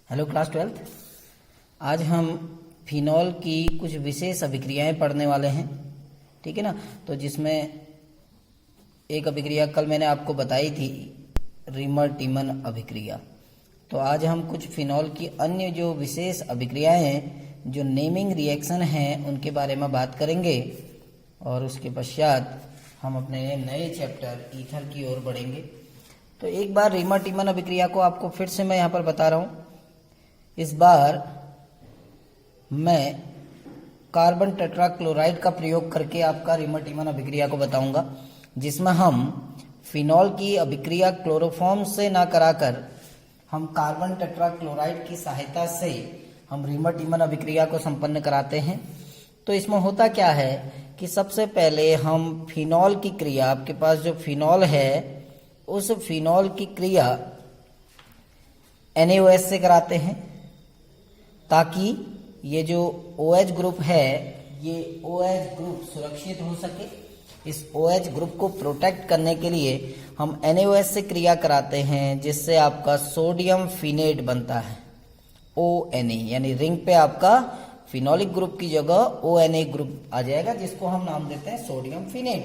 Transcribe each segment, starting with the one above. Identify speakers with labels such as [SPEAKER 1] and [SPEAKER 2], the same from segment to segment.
[SPEAKER 1] Hello class 12th। आज हम phenol की कुछ विशेष अभिक्रियाएं पढ़ने वाले हैं, ठीक है ना। तो जिसमें एक अभिक्रिया कल मैंने आपको बताई थी, रीमर टीमन अभिक्रिया। तो आज हम कुछ फिनॉल की अन्य जो विशेष अभिक्रियाएं हैं, जो नेमिंग रिएक्शन हैं, उनके बारे में बात करेंगे और उसके पश्चात हम अपने नए चैप्टर ईथर की ओर बढ़ेंगे। तो एक बार रीमर टीमन अभिक्रिया को आपको फिर से मैं यहाँ पर बता रहा हूँ। इस बार मैं कार्बन टेट्राक्लोराइड का प्रयोग करके आपका रीमर टीमन अभिक्रिया को बताऊंगा, जिसमें हम फिनॉल की अभिक्रिया क्लोरोफॉर्म से ना कराकर हम कार्बन टेट्राक्लोराइड की सहायता से हम रीमर टीमन अभिक्रिया को संपन्न कराते हैं। तो इसमें होता क्या है कि सबसे पहले हम फिनॉल की क्रिया, आपके पास जो फिनॉल है उस फिनॉल की क्रिया NaOH से कराते हैं, ताकि ये जो OH ग्रुप है, ये OH ग्रुप सुरक्षित हो सके। इस OH ग्रुप को प्रोटेक्ट करने के लिए हम NaOH से क्रिया कराते हैं, जिससे आपका सोडियम फिनेट बनता है, ONA, यानी रिंग पे आपका फिनोलिक ग्रुप की जगह ONA ग्रुप आ जाएगा, जिसको हम नाम देते हैं सोडियम फिनेट।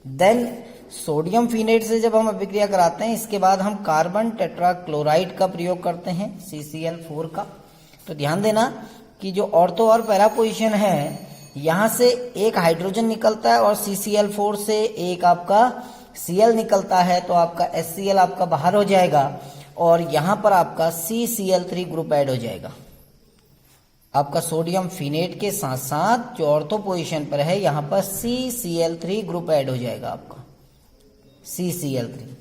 [SPEAKER 1] देन सोडियम फिनेट से जब हम अभिक्रिया कराते हैं, इसके बाद हम कार्बन टेट्राक्लोराइड का प्रयोग करते हैं, CCl4 का। तो ध्यान देना कि जो ऑर्थो और पैरा पोजीशन है, यहां से एक हाइड्रोजन निकलता है और CCl4 से एक आपका Cl निकलता है, तो आपका HCl आपका बाहर हो जाएगा और यहां पर आपका CCl3 ग्रुप ऐड हो जाएगा। आपका सोडियम फिनेट के साथ साथ जो ऑर्थो पोजीशन पर है, यहां पर CCl3 ग्रुप ऐड हो जाएगा, आपका CCl3,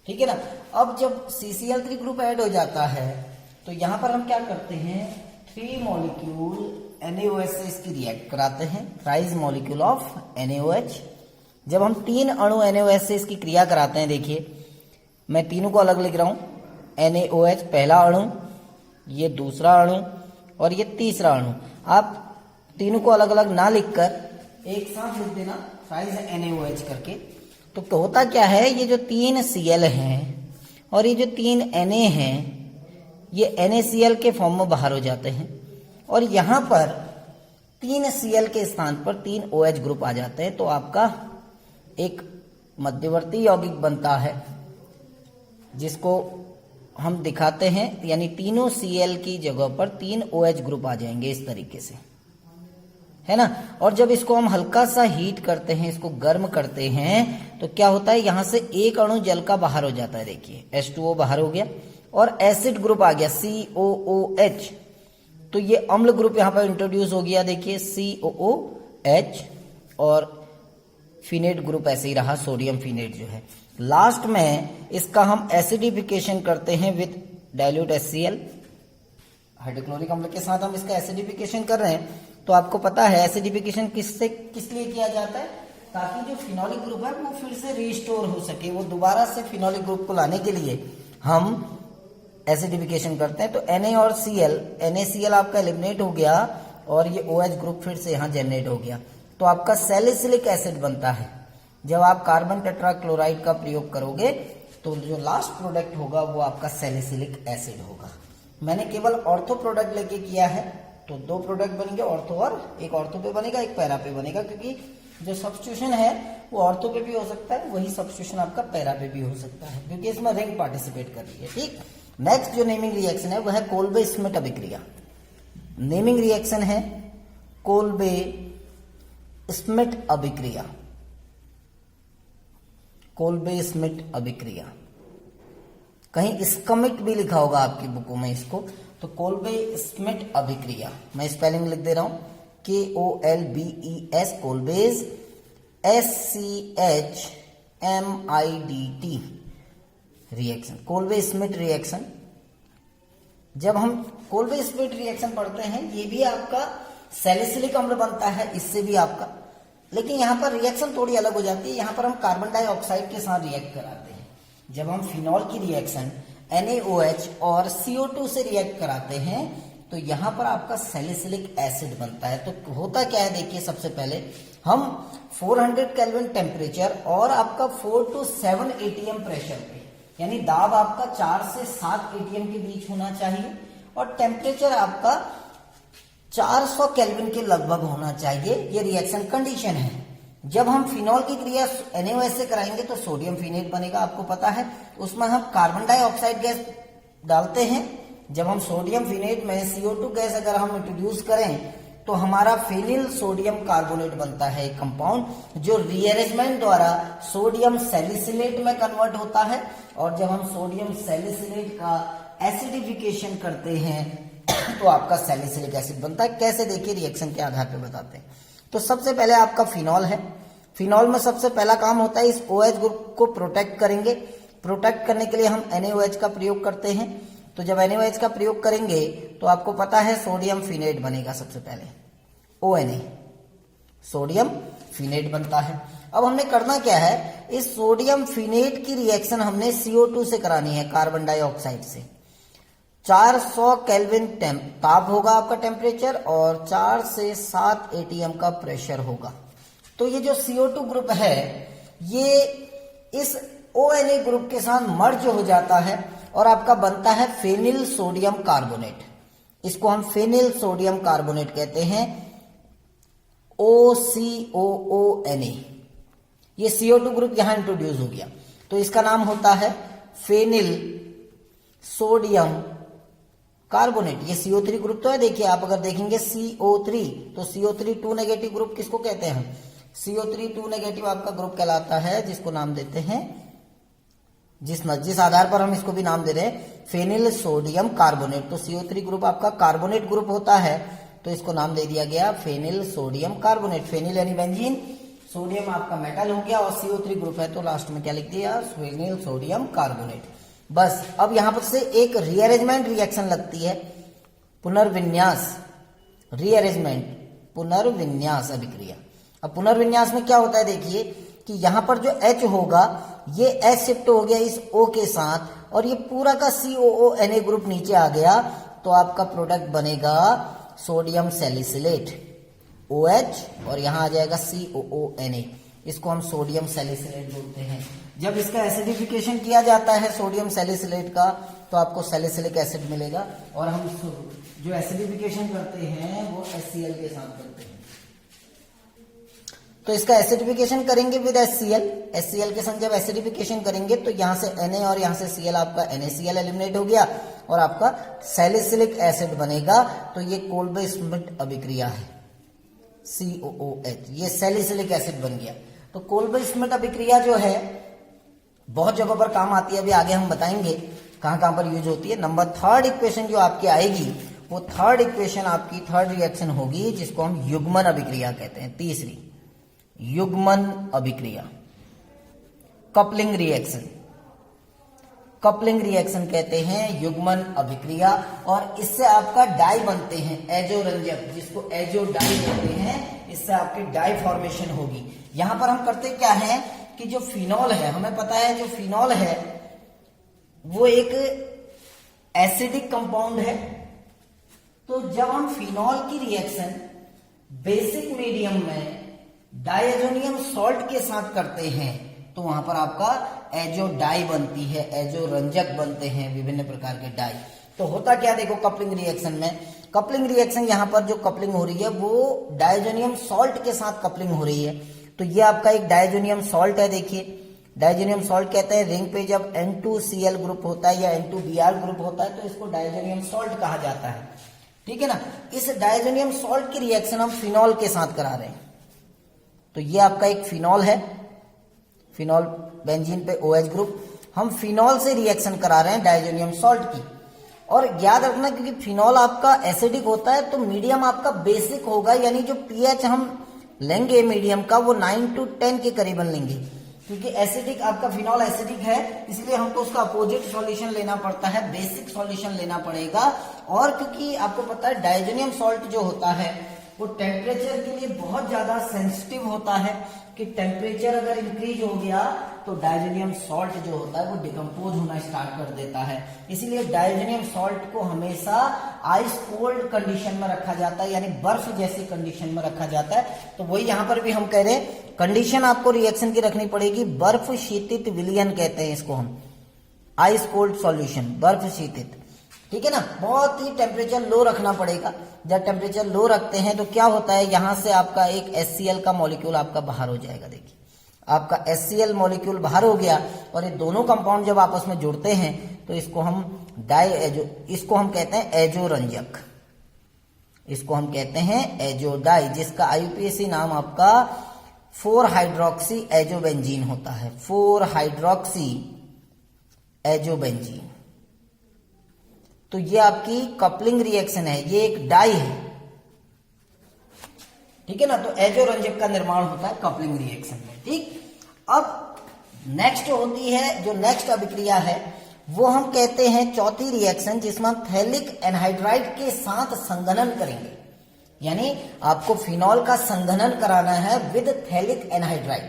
[SPEAKER 1] ठीक है ना। अब जब CCl3 ग्रुप ऐड हो जाता है, तो यहां पर हम क्या करते हैं, 3 मॉलिक्यूल NaOH से इसकी रिएक्ट कराते हैं, ट्राइज मॉलिक्यूल ऑफ NaOH। जब हम 3 अणु NaOH से इसकी क्रिया कराते हैं, देखिए मैं तीनों को अलग लिख रहा हूं, NaOH पहला अणु, ये दूसरा अणु और ये तीसरा अणु। आप तीनों को अलग अलग ना लिखकर एक साथ लिख देना, ट्राइज NaOH करके। तो होता क्या है, ये जो 3 Cl हैं और ये जो 3 Na हैं, ये NaCl के फॉर्म में बाहर हो जाते हैं और यहां पर 3 Cl के स्थान पर 3 OH ग्रुप आ जाते हैं। तो आपका एक मध्यवर्ती यौगिक बनता है, जिसको हम दिखाते हैं, यानी तीनों Cl की जगह पर 3 OH ग्रुप आ जाएंगे इस तरीके से, है ना। और जब इसको हम हल्का सा हीट करते हैं, इसको गर्म करते हैं, तो क्या होता है, यहां से एक अणु जल का बाहर हो जाता है, देखिए H2O बाहर हो गया और एसिड ग्रुप आ गया COOH। तो ये अम्ल ग्रुप यहां पर इंट्रोड्यूस हो गया, देखिए COOH, और फिनेट ग्रुप ऐसे ही रहा, सोडियम फिनेट जो है। लास्ट में इसका हम एसिडिफिकेशन करते हैं विद डाइल्यूट HCl, हाइड्रोक्लोरिक अम्ल के साथ हम इसका एसिडिफिकेशन कर रहे हैं। तो आपको पता है एसिडिफिकेशन किस लिए किया जाता है, ताकि जो फिनोलिक ग्रुप है वो फिर से रिस्टोर हो सके, वो दोबारा से फिनोलिक ग्रुप को लाने के लिए हम एसिडिफिकेशन करते हैं। तो Na और Cl, NaCl आपका एलिमिनेट हो गया और ये OH ग्रुप फिर से यहाँ जनरेट हो गया। तो आपका सैलिसिलिक एसिड बनता है। जब आप कार्बन टेट्राक्लोराइड का प्रयोग करोगे, तो जो लास्ट प्रोडक्ट होगा वो आपका सैलिसिलिक एसिड होगा। मैंने केवल ऑर्थो प्रोडक्ट लेके किया है, तो 2 प्रोडक्ट बनेंगे, ऑर्थो और एक ऑर्थो पे बनेगा, एक पैरा पे बनेगा, क्योंकि जो सब्स्टिट्यूशन है वो ऑर्थो पे भी हो सकता है, वही सब्स्टिट्यूशन आपका पैरा पे भी हो सकता है, क्योंकि इसमें रिंग पार्टिसिपेट कर रही है, ठीक। नेक्स्ट जो नेमिंग रिएक्शन है वह है कोल्बे स्मिट अभिक्रिया। नेमिंग रिएक्शन है कोल्बे स्मिट अभिक्रिया, कोल्बे स्मिट अभिक्रिया। कहीं स्कमिट भी लिखा होगा आपकी बुकों में इसको। तो कोल्बे स्मिट अभिक्रिया, मैं स्पेलिंग लिख दे रहा हूं, KOLBES, कोल्बेज, SCHMIDT reaction, Kolbe Schmitt reaction. जब हम कोल्बे स्मिट रिएक्शन पढ़ते हैं, ये भी आपका सैलिसिलिक अम्ल बनता है, इससे भी आपका, लेकिन यहां पर रिएक्शन थोड़ी अलग हो जाती है। यहां पर हम कार्बन डाइऑक्साइड के साथ रिएक्ट कराते हैं। जब हम फिनॉल की रिएक्शन NaOH और CO2 से रिएक्ट कराते हैं, तो यहां पर आपका सैलिसिलिक एसिड बनता है। तो होता क्या है, देखिए सबसे पहले हम 400 केल्विन टेम्परेचर और आपका 4 to 7 ATM प्रेशर पे, यानी दाब आपका 4 से 7 ATM के बीच होना चाहिए, और टेम्परेचर आपका 400 केल्विन के लगभग होना चाहिए। ये रिएक्शन कंडीशन है। जब हम फिनॉल की क्रिया NaOH से कराएंगे तो सोडियम फिनेट बनेगा, आपको पता है। उसमें हम कार्बन डाइऑक्साइड गैस डालते हैं। जब हम सोडियम फिनेट में CO2 गैस अगर हम इंट्रोड्यूस करें तो हमारा फेनिल सोडियम कार्बोनेट बनता है, एक कंपाउंड जो रीअरेंजमेंट द्वारा सोडियम सैलिसिलेट में कन्वर्ट होता है। और जब हम सोडियम सैलिसिलेट का एसिडिफिकेशन करते हैं तो आपका सैलिसिलिक एसिड बनता है। कैसे, देखिए रिएक्शन के आधार पर बताते हैं। तो सबसे पहले आपका फिनॉल है। फिनॉल में सबसे पहला काम होता है इस OH ग्रुप को प्रोटेक्ट करेंगे। प्रोटेक्ट करने के लिए हम NaOH का प्रयोग करते हैं। तो जब NaOH का प्रयोग करेंगे तो आपको पता है सोडियम फिनेट बनेगा। सबसे पहले ONA सोडियम फिनेट बनता है। अब हमने करना क्या है, इस सोडियम फिनेट की रिएक्शन हमने CO2 से करानी है, कार्बन डाइऑक्साइड से। 400 केल्विन ताप होगा आपका टेम्परेचर और 4 से 7 ATM का प्रेशर होगा। तो ये जो CO2 ग्रुप है ये इस ONA ग्रुप के साथ मर्ज हो जाता है और आपका बनता है फेनिल सोडियम कार्बोनेट। इसको हम फेनिल सोडियम कार्बोनेट कहते हैं, OCOONA। ये CO2 ग्रुप यहां इंट्रोड्यूस हो गया तो इसका नाम होता है फेनिल सोडियम कार्बोनेट। ये CO3 ग्रुप तो है। देखिए आप अगर देखेंगे CO3 तो CO3 2 नेगेटिव ग्रुप किसको कहते हैं, CO3 2 नेगेटिव आपका ग्रुप कहलाता है, जिसको नाम देते हैं, जिस आधार पर हम इसको भी नाम दे रहे हैं फेनिल सोडियम कार्बोनेट। तो CO3 ग्रुप आपका कार्बोनेट ग्रुप होता है तो इसको नाम दे दिया गया फेनिल सोडियम कार्बोनेट। फेनिल यानी बेंजीन, सोडियम आपका मेटल हो गया और CO3 ग्रुप है तो लास्ट में क्या लिख दिया, फेनिल सोडियम कार्बोनेट। बस अब यहां पर से एक रीअरेंजमेंट रिएक्शन लगती है, पुनर्विन्यास, रीअरेंजमेंट, पुनर्विन्यास अभिक्रिया। अब पुनर्विन्यास में क्या होता है, देखिए कि यहां पर जो H होगा ये H शिफ्ट हो गया इस O के साथ और ये पूरा का COONA ग्रुप नीचे आ गया तो आपका प्रोडक्ट बनेगा सोडियम सैलिसिलेट OH और यहां आ जाएगा COONA। इसको हम सोडियम सैलिसिलेट बोलते हैं। जब इसका एसिडिफिकेशन किया जाता है सोडियम सैलिसिलेट का तो आपको सैलिसिलिक एसिड मिलेगा और हम जो एसिडिफिकेशन करते हैं वो HCl के साथ करते हैं। तो इसका एसिडिफिकेशन करेंगे विद HCl के साथ जब एसिडिफिकेशन करेंगे तो यहां से Na और यहां से Cl आपका NaCl एलिमिनेट हो गया और आपका सैलिसिलिक एसिड बनेगा। तो ये कोल्बे स्मिट अभिक्रिया है, COOH, ये सैलिसिलिक एसिड बन गया। तो कोल्बे स्मिट अभिक्रिया जो है बहुत जगहों पर काम आती है, अभी आगे हम बताएंगे कहां कहां पर यूज होती है। नंबर 3 इक्वेशन जो आपकी आएगी वो 3rd इक्वेशन आपकी 3rd रिएक्शन होगी जिसको हम युग्मन अभिक्रिया कहते हैं। तीसरी युग्मन अभिक्रिया, कपलिंग रिएक्शन, कपलिंग रिएक्शन कहते हैं युग्मन अभिक्रिया। और इससे आपका डाई बनते हैं, एजोरंजक, जिसको एजो डाई कहते हैं। इससे आपकी डाई फॉर्मेशन होगी। यहां पर हम करते क्या है कि जो फिनॉल है, हमें पता है जो फिनॉल है वो एक एसिडिक कंपाउंड है। तो जब हम फिनॉल की रिएक्शन बेसिक मीडियम में डायजोनियम सॉल्ट के साथ करते हैं तो वहां पर आपका एजो डाई बनती है, एजो रंजक बनते हैं विभिन्न प्रकार के डाई। तो होता क्या, देखो कपलिंग रिएक्शन में, कपलिंग रिएक्शन यहां पर जो कपलिंग हो रही है वो डायजोनियम सॉल्ट के साथ कपलिंग हो रही है। तो ये आपका एक डायजोनियम सॉल्ट है। देखिए डायजोनियम सॉल्ट कहते हैं, रिंग पे जब N2Cl ग्रुप होता है या N2Br ग्रुप होता है तो इसको डायजोनियम सॉल्ट कहा जाता है, ठीक है ना। इस डायजोनियम सॉल्ट की रिएक्शन हम फिनॉल के साथ करा रहे हैं। तो ये आपका एक फिनॉल है, फिनॉल बेंजीन पे OH ग्रुप, हम फिनॉल से रिएक्शन करा रहे हैं डायजोनियम सॉल्ट की। और याद रखना क्योंकि फिनॉल आपका एसिडिक होता है तो मीडियम आपका बेसिक होगा, यानी जो pH हम लेंगे मीडियम का वो 9 to 10 के करीबन लेंगे, क्योंकि एसिडिक आपका फिनॉल एसिडिक है इसलिए हमको उसका अपोजिट सॉल्यूशन लेना पड़ता है, बेसिक सॉल्यूशन लेना पड़ेगा। और क्योंकि आपको पता है डायजोनियम सॉल्ट जो होता है वो टेम्परेचर के लिए बहुत ज्यादा सेंसिटिव होता है कि टेम्परेचर अगर इंक्रीज हो गया तो डायजोनियम सॉल्ट जो होता है वो डिकम्पोज होना स्टार्ट कर देता है। इसीलिए डायजोनियम सॉल्ट को हमेशा आइस कोल्ड कंडीशन में रखा जाता है, यानी बर्फ जैसी कंडीशन में रखा जाता है। तो वही यहां पर भी हम कह रहे हैं कंडीशन आपको रिएक्शन की रखनी पड़ेगी, बर्फ शीतित विलयन कहते हैं इसको हम, आइस कोल्ड सॉल्यूशन, बर्फ शीतित। ठीक है ना, बहुत ही टेम्परेचर लो रखना पड़ेगा। जब टेम्परेचर लो रखते हैं तो क्या होता है, यहां से आपका एक HCl का मॉलिक्यूल आपका बाहर हो जाएगा। देखिए आपका HCl मॉलिक्यूल बाहर हो गया और ये दोनों कंपाउंड जब आपस में जुड़ते हैं तो इसको हम इसको हम कहते हैं एजोरंजक, इसको हम कहते हैं एजोडाई, जिसका IUPAC नाम आपका 4 हाइड्रोक्सी एजोबेंजीन होता है। 4 हाइड्रोक्सी एजोबेंजीन। तो ये आपकी कपलिंग रिएक्शन है, ये एक डाई है, ठीक है ना। तो एजोरंजक का निर्माण होता है कपलिंग रिएक्शन में। ठीक, अब नेक्स्ट होती है, जो नेक्स्ट अभिक्रिया है वो हम कहते हैं चौथी रिएक्शन, जिसमें हम थैलिक एनहाइड्राइड के साथ संघनन करेंगे। यानी आपको फिनॉल का संघनन कराना है विद थैलिक एनहाइड्राइड,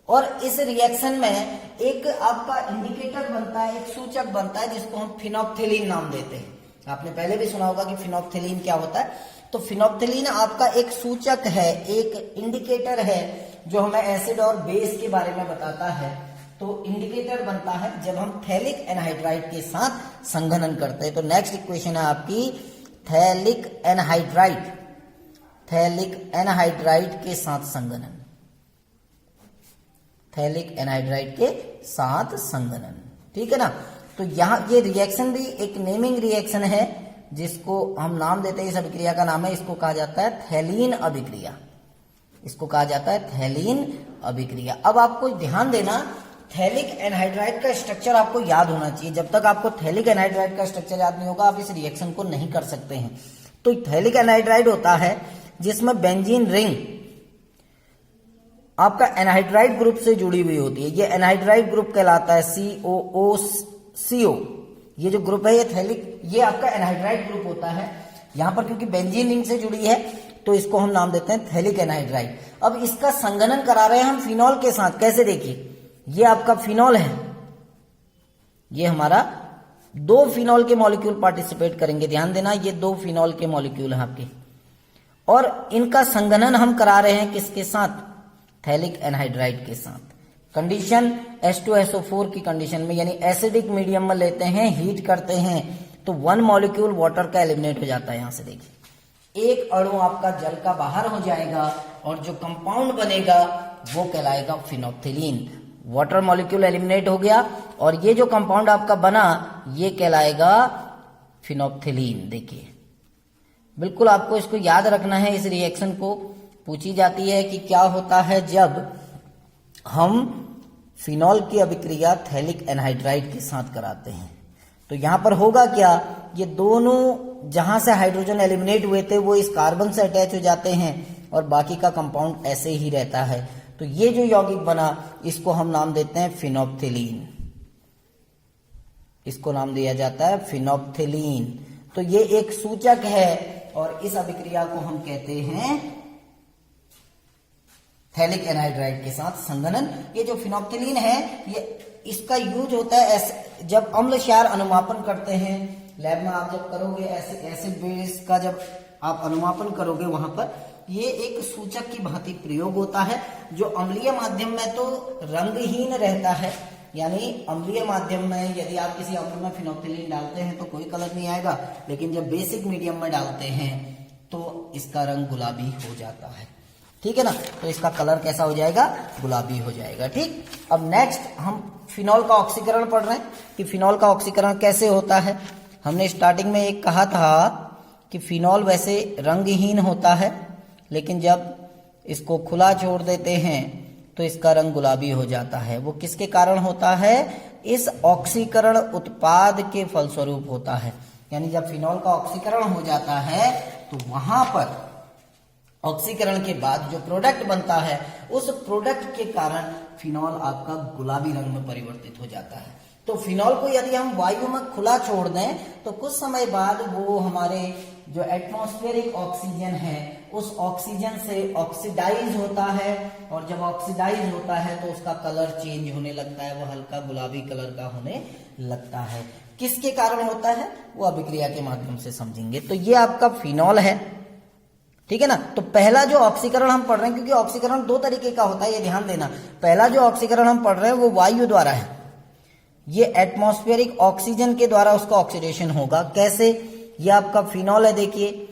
[SPEAKER 1] और इस रिएक्शन में एक आपका इंडिकेटर बनता है, एक सूचक बनता है जिसको हम फिनोप्थिलीन नाम देते हैं। आपने पहले भी सुना होगा कि फिनोप्थिलीन क्या होता है। तो फिनोप्थिलीन आपका एक सूचक है, एक इंडिकेटर है जो हमें एसिड और बेस के बारे में बताता है। तो इंडिकेटर बनता है जब हम थैलिक एनहाइड्राइड के साथ संघनन करते हैं। तो नेक्स्ट इक्वेशन है आपकी थैलिक एनहाइड्राइड, थैलिक एनहाइड्राइड के साथ संघनन, थैलिक एनहाइड्राइड के साथ संघनन, ठीक है ना। तो यहां ये रिएक्शन भी एक नेमिंग रिएक्शन है जिसको हम नाम देते हैं, इस अभिक्रिया का नाम है, इसको कहा जाता है थैलीन अभिक्रिया, इसको कहा जाता है थैलीन अभिक्रिया। अब आपको ध्यान देना, थैलिक एनहाइड्राइड का स्ट्रक्चर आपको याद होना चाहिए। जब तक आपको थैलिक एनहाइड्राइड का स्ट्रक्चर याद नहीं होगा आप इस रिएक्शन को नहीं कर सकते हैं। तो थैलिक एनहाइड्राइड होता है जिसमें बेंजीन रिंग आपका एनहाइड्राइड ग्रुप से जुड़ी हुई होती है। ये एनहाइड्राइड ग्रुप कहलाता है, COOCO। ये जो ग्रुप है ये थैलिक, ये आपका एनहाइड्राइड ग्रुप होता है। यहां पर क्योंकि बेंजीन रिंग से जुड़ी है तो इसको हम नाम देते हैं थैलिक एनहाइड्राइड। अब इसका संघनन करा रहे हैं हम फिनॉल के साथ। कैसे, देखिए ये आपका फिनॉल है, ये हमारा 2 फिनॉल के मॉलिक्यूल पार्टिसिपेट करेंगे। ध्यान देना, ये 2 फिनॉल के मॉलिक्यूल हैं आपके, और इनका संघनन हम करा रहे हैं किसके साथ, थैलिक एनहाइड्राइड के साथ। कंडीशन H2SO4 की कंडीशन में, यानी एसिडिक मीडियम में लेते हैं, हीट करते हैं तो 1 मॉलिक्यूल वाटर का एलिमिनेट हो जाता है। यहां से देखिए एक अणु आपका जल का बाहर हो जाएगा और जो कंपाउंड बनेगा वो कहलाएगा फिनोप्थिलीन। वाटर मॉलिक्यूल एलिमिनेट हो गया और ये जो कंपाउंड आपका बना ये कहलाएगा फिनोप्थिलीन। देखिए बिल्कुल आपको इसको याद रखना है। इस रिएक्शन को पूछी जाती है कि क्या होता है जब हम फिनॉल की अभिक्रिया थैलिक एनहाइड्राइड के साथ कराते हैं। तो यहां पर होगा क्या, ये दोनों जहां से हाइड्रोजन एलिमिनेट हुए थे वो इस कार्बन से अटैच हो जाते हैं और बाकी का कंपाउंड ऐसे ही रहता है। तो ये जो यौगिक बना इसको हम नाम देते हैं फिनोप्थिलीन, इसको नाम दिया जाता है फिनोप्थिलीन। तो ये एक सूचक है और इस अभिक्रिया को हम कहते हैं थैलिक एनहाइड्राइड के साथ संघनन। ये जो फिनोप्थिलीन है ये इसका यूज होता है जब अम्ल क्षार अनुमापन करते हैं लैब में। आप जब करोगे एसिड बेस का जब आप अनुमापन करोगे वहां पर ये एक सूचक की भांति प्रयोग होता है, जो अम्लीय माध्यम में तो रंगहीन रहता है। यानी अम्लीय माध्यम में यदि आप किसी अम्ल में फिनोप्थिलीन डालते हैं तो कोई कलर नहीं आएगा, लेकिन जब बेसिक मीडियम में डालते हैं तो इसका रंग गुलाबी हो जाता है, ठीक है ना। तो इसका कलर कैसा हो जाएगा, गुलाबी हो जाएगा। ठीक, अब नेक्स्ट हम फिनॉल का ऑक्सीकरण पढ़ रहे हैं कि फिनॉल का ऑक्सीकरण कैसे होता है। हमने स्टार्टिंग में एक कहा था कि फिनॉल वैसे रंगहीन होता है, लेकिन जब इसको खुला छोड़ देते हैं तो इसका रंग गुलाबी हो जाता है। वो किसके कारण होता है, इस ऑक्सीकरण उत्पाद के फलस्वरूप होता है। यानी जब फिनॉल का ऑक्सीकरण हो जाता है तो वहां पर ऑक्सीकरण के बाद जो प्रोडक्ट बनता है उस प्रोडक्ट के कारण फिनॉल आपका गुलाबी रंग में परिवर्तित हो जाता है। तो फिनॉल को यदि हम वायु में खुला छोड़ दें तो कुछ समय बाद वो हमारे जो एटमॉस्फेरिक ऑक्सीजन है उस ऑक्सीजन से ऑक्सीडाइज होता है, और जब ऑक्सीडाइज होता है तो उसका कलर चेंज होने लगता है, वो हल्का गुलाबी कलर का होने लगता है। किसके कारण होता है वो अभिक्रिया के माध्यम से समझेंगे। तो ये आपका फिनॉल है, ठीक है ना। तो पहला जो ऑक्सीकरण हम पढ़ रहे हैं, क्योंकि ऑक्सीकरण 2 तरीके का होता है ये ध्यान देना। पहला जो ऑक्सीकरण हम पढ़ रहे हैं वो वायु द्वारा है, ये एटमॉस्फेरिक ऑक्सीजन के द्वारा उसका ऑक्सीडेशन होगा। कैसे? ये आपका फिनॉल है, देखिए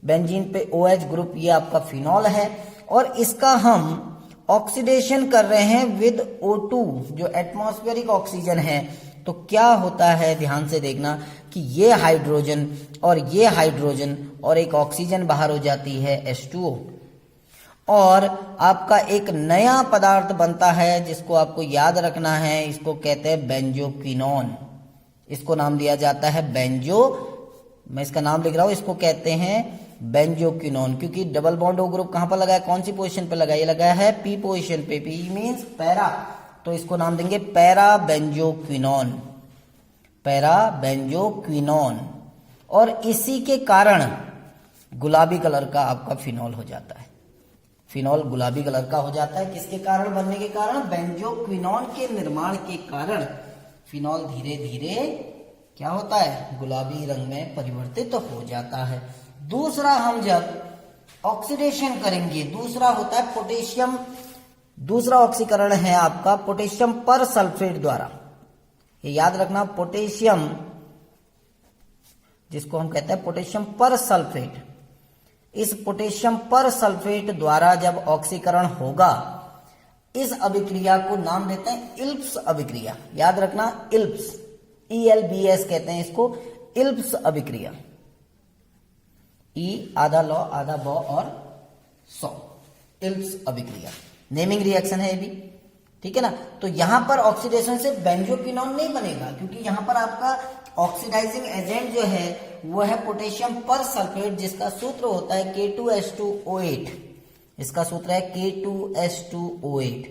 [SPEAKER 1] बेंजीन पे OH ग्रुप, ये आपका फिनॉल है और इसका हम ऑक्सीडेशन कर रहे हैं विद O2 जो एटमॉस्फेरिक ऑक्सीजन है। तो क्या होता है, ध्यान से देखना कि ये हाइड्रोजन और ये हाइड्रोजन और एक ऑक्सीजन बाहर हो जाती है H2O, और आपका एक नया पदार्थ बनता है जिसको आपको याद रखना है, इसको कहते हैं बेंजोक्विनोन। इसको नाम दिया जाता है मैं इसका नाम लिख रहा हूं, इसको कहते हैं बेंजोक्विनोन, क्योंकि डबल बॉन्ड O ग्रुप कहां पर लगा है, कौन सी पोजीशन पे लगा है, ये लगा है P पोजीशन पे। P मींस पैरा, तो इसको नाम देंगे पैरा बेंजोक्विनोन, पैरा बेंजोक्विनोन। और इसी के कारण गुलाबी कलर का आपका फिनॉल हो जाता है। फिनॉल गुलाबी कलर का हो जाता है, किसके कारण बनने के कारण, बेंजोक्विनोन के निर्माण के कारण फिनॉल धीरे धीरे क्या होता है, गुलाबी रंग में परिवर्तित हो जाता है। दूसरा, हम जब ऑक्सीडेशन करेंगे, दूसरा होता है पोटेशियम, दूसरा ऑक्सीकरण है आपका पोटेशियम पर सल्फेट द्वारा। ये याद रखना, पोटेशियम जिसको हम कहते हैं पोटेशियम पर सल्फेट, इस पोटेशियम पर सल्फेट द्वारा जब ऑक्सीकरण होगा, इस अभिक्रिया को नाम देते हैं इल्प्स अभिक्रिया। याद रखना, इल्प्स, ELBS कहते हैं इसको, इल्प्स अभिक्रिया। E आधा लॉ आधा बॉ और 100, इल्प्स अभिक्रिया, नेमिंग रिएक्शन है ये भी, ठीक है ना। तो यहां पर ऑक्सीडेशन से बेंजोक्विनोन नहीं बनेगा, क्योंकि यहां पर आपका ऑक्सीडाइजिंग एजेंट जो है वो है पोटेशियम पर सल्फेट, जिसका सूत्र होता है K2H2O8। इसका सूत्र है K2H2O8।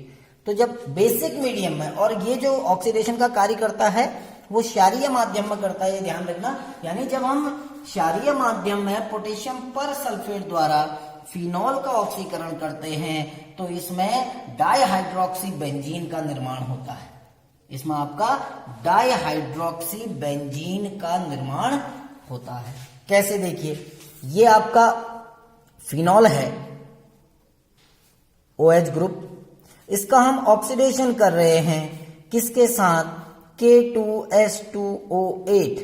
[SPEAKER 1] तो जब बेसिक मीडियम में, और ये जो ऑक्सीडेशन का कार्य करता है वो क्षारीय माध्यम में करता है, ये ध्यान रखना। यानी जब हम क्षारीय माध्यम में पोटेशियम पर सल्फेट द्वारा फिनॉल का ऑक्सीकरण करते हैं तो इसमें डाइहाइड्रोक्सी बेंजीन का निर्माण होता है। इसमें आपका डाइहाइड्रोक्सी बेंजीन का निर्माण होता है। कैसे? देखिए, ये आपका फिनॉल है OH ग्रुप, इसका हम ऑक्सीडेशन कर रहे हैं किसके साथ, K2H2O8,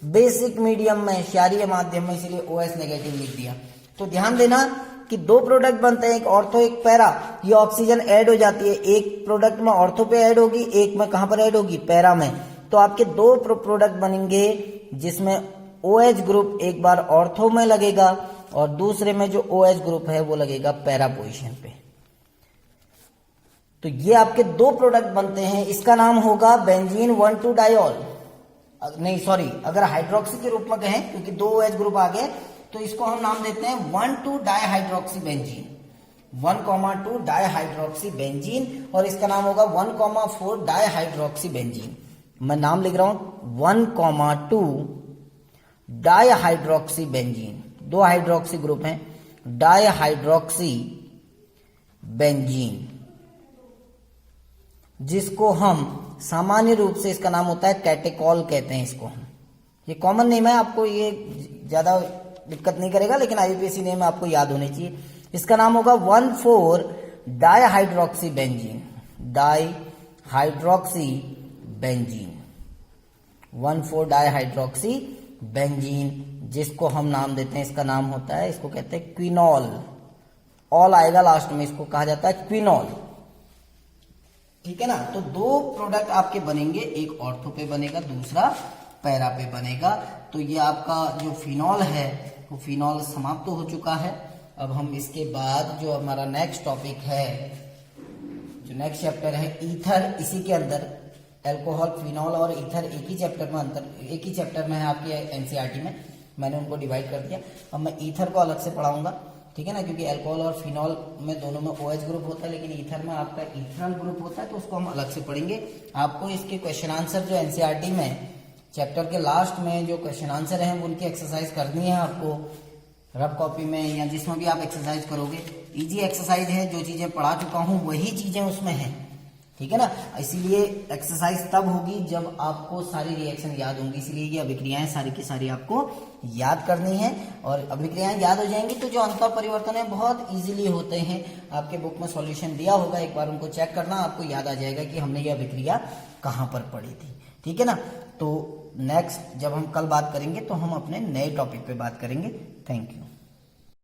[SPEAKER 1] बेसिक मीडियम में, क्षारीय माध्यम में, इसीलिए OH नेगेटिव लिख दिया। तो ध्यान देना कि दो प्रोडक्ट बनते हैं, एक ऑर्थो एक पैरा। ये ऑक्सीजन ऐड हो जाती है, एक प्रोडक्ट में ऑर्थो पे ऐड होगी, एक में कहां पर ऐड होगी, पैरा में। तो आपके दो प्रोडक्ट बनेंगे जिसमें OH ग्रुप एक बार ऑर्थो में लगेगा और दूसरे में जो OH ग्रुप है वो लगेगा पैरा पोजीशन पे। तो ये आपके दो प्रोडक्ट बनते हैं, इसका नाम होगा बेंजीन 1,2-डायोल। नहीं सॉरी, अगर हाइड्रोक्सी के रूप में कहें, क्योंकि दो OH ग्रुप आ गए, तो इसको हम नाम देते हैं 1,2-डाइहाइड्रोक्सी बेंजीन, 1,2-डाइहाइड्रोक्सी बेंजीन, और इसका नाम होगा 1,4-डाइहाइड्रोक्सी बेंजीन। मैं नाम लिख रहा हूं 1,2-डाइहाइड्रोक्सी बेंजीन। दो हाइड्रोक्सी ग्रुप हैं, डाइहाइड्रोक्सी बेंजीन, जिसको हम सामान्य रूप से इसका नाम होता है कैटेकॉल कहते हैं इसको हम। ये कॉमन नेम है, आपको ये ज्यादा दिक्कत नहीं करेगा, लेकिन IUPAC नेम आपको याद होनी चाहिए। इसका नाम होगा 1,4-डाइहाइड्रोक्सी बेंजीन, डाइहाइड्रोक्सी बेंजीन, 1,4-डाइहाइड्रोक्सी बेंजीन, जिसको हम नाम देते हैं, इसका नाम होता है, इसको कहते हैं क्विनॉल। ऑल आएगा लास्ट में, इसको कहा जाता है क्विनॉल, ठीक है ना। तो दो प्रोडक्ट आपके बनेंगे, एक ऑर्थो पे बनेगा, दूसरा पैरा पे बनेगा। तो ये आपका जो फिनॉल है वो फिनॉल समाप्त हो चुका है। अब हम इसके बाद जो हमारा नेक्स्ट टॉपिक है, जो नेक्स्ट चैप्टर है ईथर, इसी के अंदर अल्कोहल, फिनॉल और ईथर एक ही चैप्टर में है आपके एनसीईआरटी में, मैंने उनको डिवाइड कर दिया। अब मैं ईथर को अलग से पढ़ाऊंगा, ठीक है ना, क्योंकि अल्कोहल और फिनॉल में दोनों में OH ग्रुप होता है, लेकिन ईथर में आपका ईथरल ग्रुप होता है, तो उसको हम अलग से पढ़ेंगे। आपको इसके क्वेश्चन आंसर जो एनसीईआरटी में चैप्टर के लास्ट में जो क्वेश्चन आंसर हैं उनकी एक्सरसाइज करनी है आपको रफ कॉपी में, या जिसमें भी आप एक्सरसाइज करोगे। इजी एक्सरसाइज है, जो चीजें पढ़ा चुका हूं वही चीजें उसमें हैं, ठीक है ना। इसीलिए एक्सरसाइज तब होगी जब आपको सारी रिएक्शन याद होंगी, इसलिए ये अभिक्रियाएं सारी की सारी आपको याद करनी है। और अभिक्रियाएं याद हो जाएंगी तो जो अंतर परिवर्तन है बहुत इजीली होते हैं। आपके बुक में सॉल्यूशन दिया होगा, एक बार उनको चेक करना, आपको याद आ जाएगा कि हमने ये अभिक्रिया कहाँ पर पढ़ी थी, ठीक है ना। तो नेक्स्ट जब हम कल बात करेंगे तो हम अपने नए टॉपिक पे बात करेंगे। Thank you.